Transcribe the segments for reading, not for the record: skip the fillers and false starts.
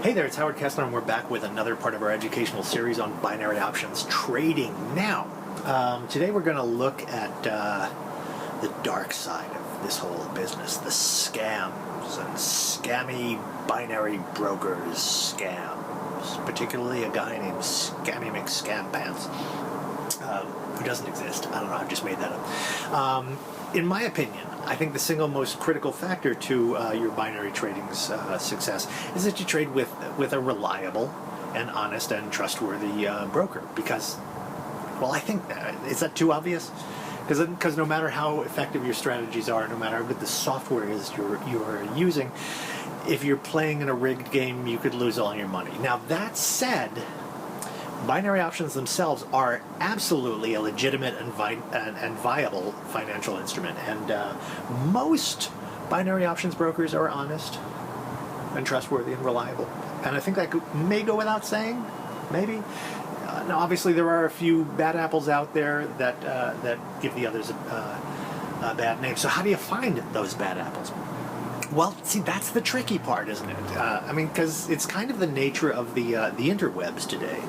Hey there, it's Howard Kessler, and we're back with another part of our educational series on binary options trading. Now, today we're going to look at the dark side of this whole business, the scams and scammy binary brokers scams, particularly a guy named Scammy McScampants, who doesn't exist. I don't know, I've just made that up. In my opinion, I think the single most critical factor to your binary trading's success is that you trade with a reliable and honest and trustworthy broker. Because, well, I think is that too obvious? Because no matter how effective your strategies are, no matter what the software is you're using, if you're playing in a rigged game, you could lose all your money. Now, that said, binary options themselves are absolutely a legitimate and viable financial instrument, and most binary options brokers are honest and trustworthy and reliable. And I think that may go without saying, maybe. Now, obviously, there are a few bad apples out there that give the others a bad name. So how do you find those bad apples? Well, see, that's the tricky part, isn't it? I mean, because it's kind of the nature of the interwebs today,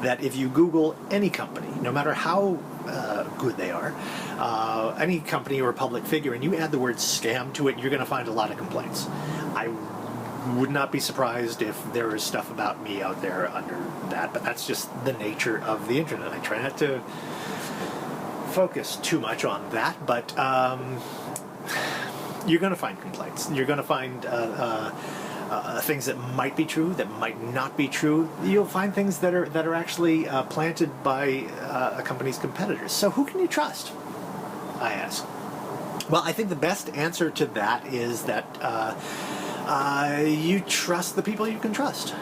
that if you Google any company, no matter how good they are, any company or public figure, and you add the word scam to it, you're going to find a lot of complaints. I would not be surprised if there is stuff about me out there under that, but that's just the nature of the internet. I try not to focus too much on that, but you're going to find complaints. You're going to find things that might be true, that might not be true. You'll find things that are actually planted by a company's competitors. So who can you trust, I ask? Well, I think the best answer to that is that you trust the people you can trust.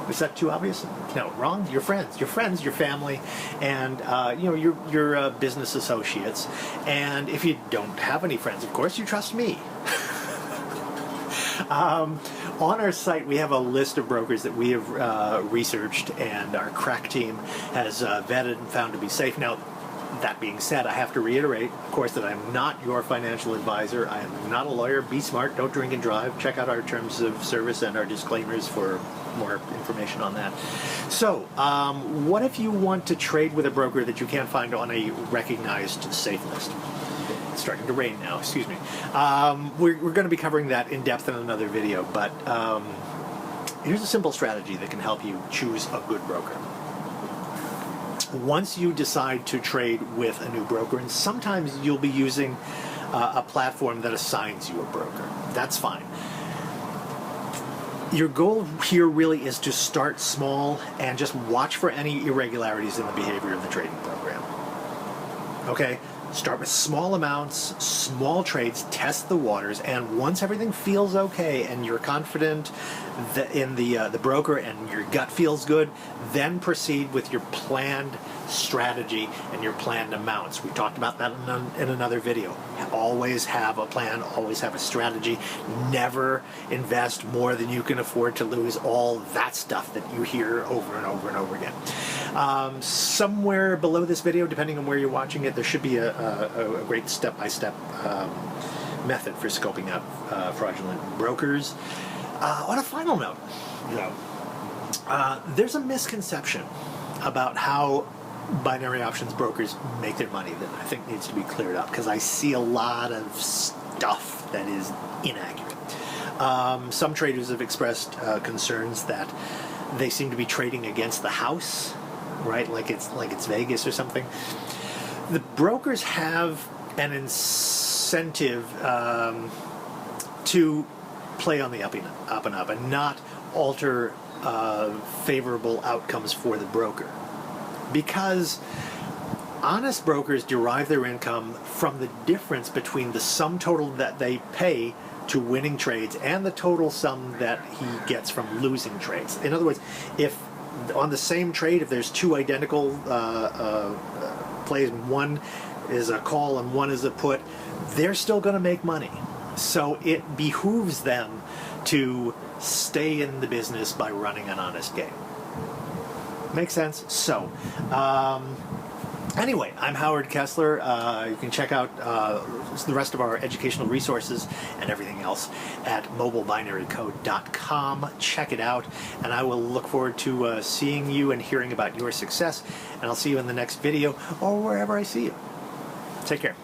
Is that too obvious? No, wrong. Your friends, your family, and your business associates. And if you don't have any friends, of course, you trust me. On our site, we have a list of brokers that we have researched, and our crack team has vetted and found to be safe. Now, that being said, I have to reiterate, of course, that I'm not your financial advisor. I am not a lawyer. Be smart. Don't drink and drive. Check out our terms of service and our disclaimers for more information on that. So, what if you want to trade with a broker that you can't find on a recognized safe list? It's starting to rain now, excuse me. We're going to be covering that in depth in another video, but here's a simple strategy that can help you choose a good broker. Once you decide to trade with a new broker, and sometimes you'll be using a platform that assigns you a broker, that's fine. Your goal here really is to start small and just watch for any irregularities in the behavior of the trading program. Okay? Start with small amounts, small trades, test the waters, and once everything feels okay and you're confident that in the broker and your gut feels good, then proceed with your planned strategy and your planned amounts. We talked about that in another video. Always have a plan, always have a strategy. Never invest more than you can afford to lose. All that stuff that you hear over and over and over again. Somewhere below this video, depending on where you're watching it, there should be a great step-by-step method for scoping out fraudulent brokers. On a final note, there's a misconception about how binary options brokers make their money that I think needs to be cleared up, because I see a lot of stuff that is inaccurate. Some traders have expressed concerns that they seem to be trading against the house, right? Like it's Vegas or something. The brokers have an incentive to play on the up and up and not alter favorable outcomes for the broker, because honest brokers derive their income from the difference between the sum total that they pay to winning trades and the total sum that he gets from losing trades. In other words, if on the same trade, if there's two identical plays, one is a call and one is a put, they're still going to make money. So it behooves them to stay in the business by running an honest game. Make sense? So, Anyway, I'm Howard Kessler. You can check out the rest of our educational resources and everything else at mobilebinarycode.com. Check it out, and I will look forward to seeing you and hearing about your success, and I'll see you in the next video or wherever I see you. Take care.